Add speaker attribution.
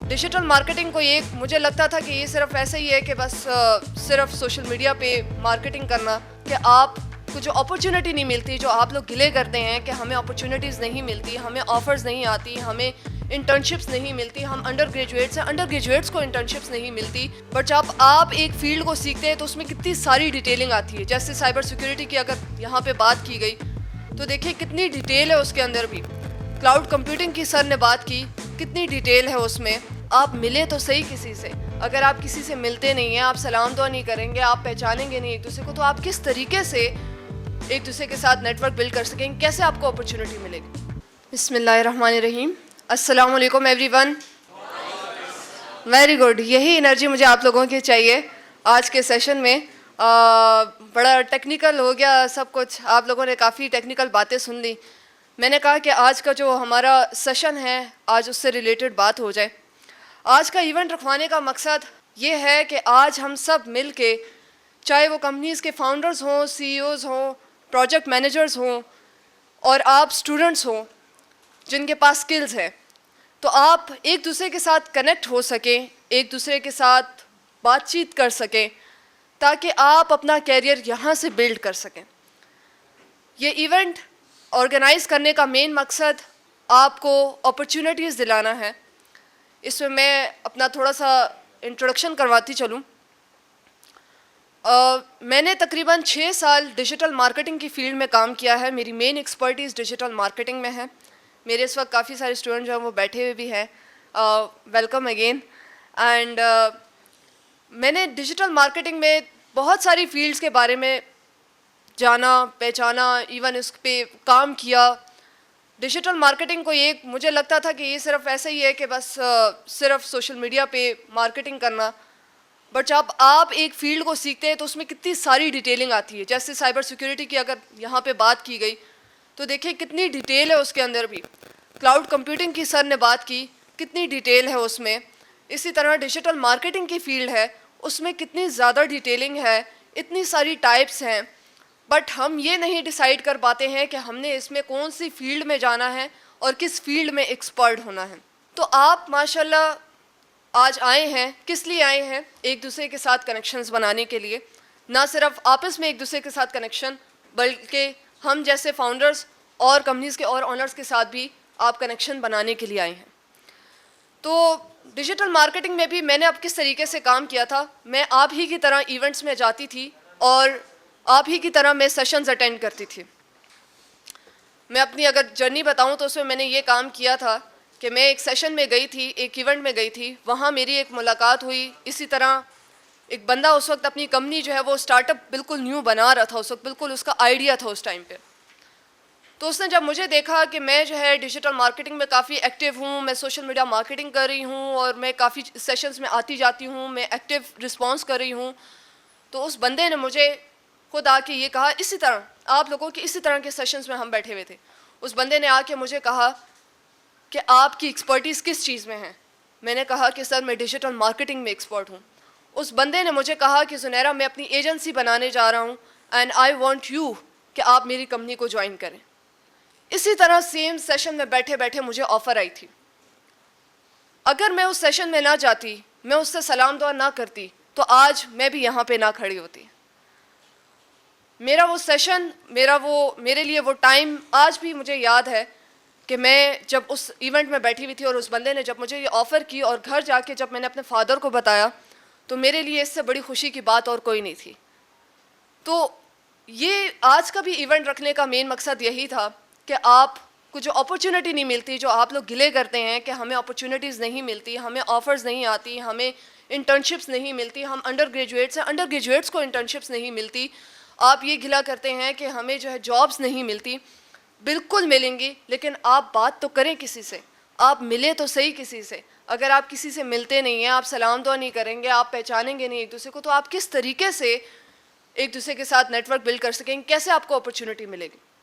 Speaker 1: Digital marketing کو ایک مجھے لگتا تھا کہ یہ صرف ایسا ہی ہے کہ بس صرف سوشل میڈیا پہ مارکیٹنگ کرنا، کہ آپ کو جو اپرچونٹی نہیں ملتی، جو آپ لوگ گلے کرتے ہیں کہ ہمیں اپرچونٹیز نہیں ملتی، ہمیں آفرز نہیں آتی، ہمیں انٹرنشپس نہیں ملتی، ہم انڈر گریجویٹس ہیں، انڈر گریجویٹس کو انٹرنشپس نہیں ملتی. بٹ جب آپ ایک فیلڈ کو سیکھتے ہیں تو اس میں کتنی ساری ڈیٹیلنگ آتی ہے. جیسے سائبر سیکیورٹی کی اگر یہاں پہ بات کی گئی تو دیکھیں کتنی ڈیٹیل ہے اس کے اندر بھی. کلاؤڈ کمپیوٹنگ کی سر نے بات کی، کتنی ڈیٹیل ہے اس میں. آپ ملے تو صحیح کسی سے، اگر آپ کسی سے ملتے نہیں ہیں، آپ سلام دعا نہیں کریں گے، آپ پہچانیں گے نہیں ایک دوسرے کو، تو آپ کس طریقے سے ایک دوسرے کے ساتھ نیٹ ورک بلڈ کر سکیں گے؟ کیسے آپ کو اپرچونٹی ملے گی؟ بسم اللہ الرحمن الرحیم. السلام علیکم ایوری ون. Very good. یہی انرجی مجھے آپ لوگوں کی چاہیے آج کے سیشن میں. بڑا ٹیکنیکل ہو گیا سب کچھ، آپ لوگوں نے کافی ٹیکنیکل باتیں سن لی. میں نے کہا کہ آج کا جو ہمارا سیشن ہے آج اس سے ریلیٹڈ بات ہو جائے. آج کا ایونٹ رکھوانے کا مقصد یہ ہے کہ آج ہم سب مل کے، چاہے وہ کمپنیز کے فاؤنڈرز ہوں، سی ای اوز ہوں، پروجیکٹ مینیجرز ہوں، اور آپ اسٹوڈنٹس ہوں جن کے پاس سکلز ہے، تو آپ ایک دوسرے کے ساتھ کنیکٹ ہو سکیں، ایک دوسرے کے ساتھ بات چیت کر سکیں، تاکہ آپ اپنا کیریئر یہاں سے بلڈ کر سکیں. یہ ایونٹ آرگنائز کرنے کا مین مقصد آپ کو اپرچونٹیز دلانا ہے. اس میں اپنا تھوڑا سا انٹروڈکشن کرواتی چلوں. میں نے تقریباً 6 سال ڈیجیٹل مارکیٹنگ کی فیلڈ میں کام کیا ہے. میری مین ایکسپرٹیز ڈیجیٹل مارکیٹنگ میں ہے. میرے اس وقت کافی سارے اسٹوڈنٹ جو ہیں وہ بیٹھے ہوئے بھی ہیں. Welcome again. اینڈ میں نے ڈیجیٹل مارکیٹنگ میں بہت ساری فیلڈز کے بارے میں جانا، پہچانا، ایون اس پہ کام کیا. ڈیجیٹل مارکیٹنگ کو ایک مجھے لگتا تھا کہ یہ صرف ایسا ہی ہے کہ بس صرف سوشل میڈیا پہ مارکیٹنگ کرنا. بٹ جب آپ ایک فیلڈ کو سیکھتے ہیں تو اس میں کتنی ساری ڈیٹیلنگ آتی ہے. جیسے سائبر سیکیورٹی کی اگر یہاں پہ بات کی گئی تو دیکھیں کتنی ڈیٹیل ہے اس کے اندر بھی. کلاؤڈ کمپیوٹنگ کی سر نے بات کی، کتنی ڈیٹیل ہے اس میں. اسی طرح ڈیجیٹل مارکیٹنگ کی فیلڈ ہے، اس میں کتنی زیادہ ڈیٹیلنگ ہے، اتنی ساری ٹائپس ہیں. بٹ ہم یہ نہیں ڈیسائیڈ کر پاتے ہیں کہ ہم نے اس میں کون سی فیلڈ میں جانا ہے اور کس فیلڈ میں ایکسپرٹ ہونا ہے. تو آپ ماشاءاللہ آج آئے ہیں، کس لیے آئے ہیں؟ ایک دوسرے کے ساتھ کنیکشنز بنانے کے لیے. نہ صرف آپس میں ایک دوسرے کے ساتھ کنیکشن، بلکہ ہم جیسے فاؤنڈرز اور کمپنیز کے اور آنرز کے ساتھ بھی آپ کنیکشن بنانے کے لیے آئے ہیں. تو ڈیجیٹل مارکیٹنگ میں بھی میں نے اب کس طریقے سے کام کیا تھا، میں آپ ہی کی طرح ایونٹس میں جاتی تھی اور آپ ہی کی طرح میں سیشنز اٹینڈ کرتی تھی. میں اپنی اگر جرنی بتاؤں تو اس میں نے یہ کام کیا تھا کہ میں ایک سیشن میں گئی تھی، ایک ایونٹ میں گئی تھی، وہاں میری ایک ملاقات ہوئی. اسی طرح ایک بندہ اس وقت اپنی کمپنی جو ہے وہ اسٹارٹ اپ بالکل نیو بنا رہا تھا، اس وقت بالکل اس کا آئیڈیا تھا اس ٹائم پہ. تو اس نے جب مجھے دیکھا کہ میں جو ہے ڈیجیٹل مارکیٹنگ میں کافی ایکٹیو ہوں، میں سوشل میڈیا مارکیٹنگ کر رہی ہوں اور میں کافی سیشنز میں آتی جاتی ہوں، میں ایکٹیو رسپانس کر رہی ہوں، تو اس بندے نے مجھے خود آ کے یہ کہا، اسی طرح آپ لوگوں کے اسی طرح کے سیشنز میں ہم بیٹھے ہوئے تھے. اس بندے نے آ کے مجھے کہا کہ آپ کی ایکسپرٹیز کس چیز میں ہے؟ میں نے کہا کہ سر میں ڈیجیٹل مارکیٹنگ میں ایکسپرٹ ہوں. اس بندے نے مجھے کہا کہ زنیرہ میں اپنی ایجنسی بنانے جا رہا ہوں اینڈ آئی وانٹ یو کہ آپ میری کمپنی کو جوائن کریں. اسی طرح سیم سیشن میں بیٹھے بیٹھے مجھے آفر آئی تھی. اگر میں اس سیشن میں نہ جاتی، میں اس سے سلام دعا نہ کرتی، تو آج میں بھی یہاں پہ نہ کھڑی ہوتی. میرا وہ سیشن، میرے لیے وہ ٹائم آج بھی مجھے یاد ہے کہ میں جب اس ایونٹ میں بیٹھی ہوئی تھی اور اس بندے نے جب مجھے یہ آفر کی اور گھر جا کے جب میں نے اپنے فادر کو بتایا تو میرے لیے اس سے بڑی خوشی کی بات اور کوئی نہیں تھی. تو یہ آج کا بھی ایونٹ رکھنے کا مین مقصد یہی تھا کہ آپ کو جو اپرچونٹی نہیں ملتی، جو آپ لوگ گلے کرتے ہیں کہ ہمیں اپرچونٹیز نہیں ملتی، ہمیں آفرز نہیں آتی، ہمیں انٹرنشپس نہیں ملتی، ہم انڈر گریجویٹس ہیں، انڈر گریجویٹس کو انٹرنشپس نہیں ملتی، آپ یہ گلا کرتے ہیں کہ ہمیں جو ہے جابس نہیں ملتی. بالکل ملیں گی، لیکن آپ بات تو کریں کسی سے، آپ ملے تو صحیح کسی سے. اگر آپ کسی سے ملتے نہیں ہیں، آپ سلام دعا نہیں کریں گے، آپ پہچانیں گے نہیں ایک دوسرے کو، تو آپ کس طریقے سے ایک دوسرے کے ساتھ نیٹ ورک بلڈ کر سکیں گے؟ کیسے آپ کو اپرچونٹی ملے گی؟